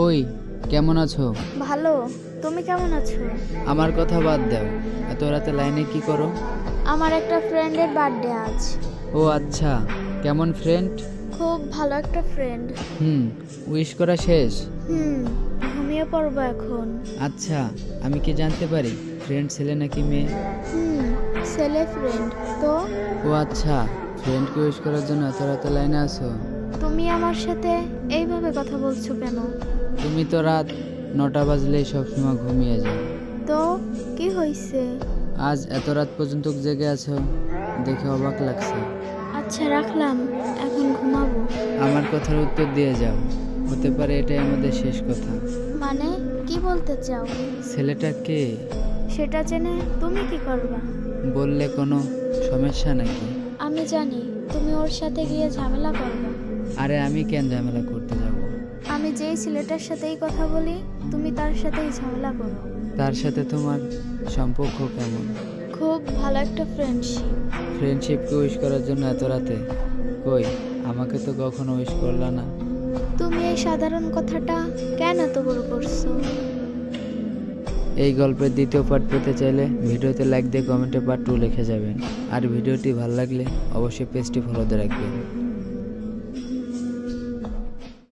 ওই, কেমন আছো? ভালো। তুমি কেমন আছো? আমার কথা বাদ দাও, এত রাতে লাইনে কি করো? আমার একটা ফ্রেন্ডের বার্থডে আজ। ও আচ্ছা, কেমন ফ্রেন্ড? খুব ভালো একটা ফ্রেন্ড। উইশ করা শেষ? হুম, ঘুমিয়ে পড়বো এখন। আচ্ছা, আমি কি জানতে পারি ফ্রেন্ড ছেলে নাকি মেয়ে? হুম, ছেলে ফ্রেন্ড। তো ও আচ্ছা, ফ্রেন্ডকে উইশ করার জন্য এত রাতে লাইনে আছো? তুমি আমার সাথে এইভাবে কথা বলছো কেন? তুমি তো রাত 9টা বাজলেই সবসময় ঘুমিয়ে যাও। তো কি হয়েছে? আজ এত রাত পর্যন্ত জেগে আছো, দেখে অবাক লাগছে। আচ্ছা, রাখলাম, এখন ঘুমাবো। আমার কথার উত্তর দিয়ে যাও, হতে পারে এটাই আমাদের শেষ কথা। মানে কি বলতে চাও? ছেলেটা কে? সেটা জেনে তুমি কি করবা? বললে কোনো সমস্যা নাকি? আমি জানি তুমি ওর সাথে গিয়ে ঝামেলা করবা। আরে আমি কেন ঝামেলা করতে যাব? আমি যেই ছেলেটার সাথেই কথা বলি তুমি তার সাথেই ঝামেলা করো। তার সাথে তোমার সম্পর্ক কেমন? খুব ভালো একটা ফ্রেন্ডশিপ। ফ্রেন্ডশিপকে উইশ করার জন্য এত রাতে? কই, আমাকে তো কখনো উইশ করলা না। তুমি এই সাধারণ কথাটা কেন এত বড় করছো? এই গল্পের দ্বিতীয় পার্ট পেতে চাইলে ভিডিওতে লাইক দিয়ে কমেন্টে পার্ট 2 লিখে যাবেন। আর ভিডিওটি ভালো লাগলে অবশ্যই পেজটি ফলোতে রাখবেন।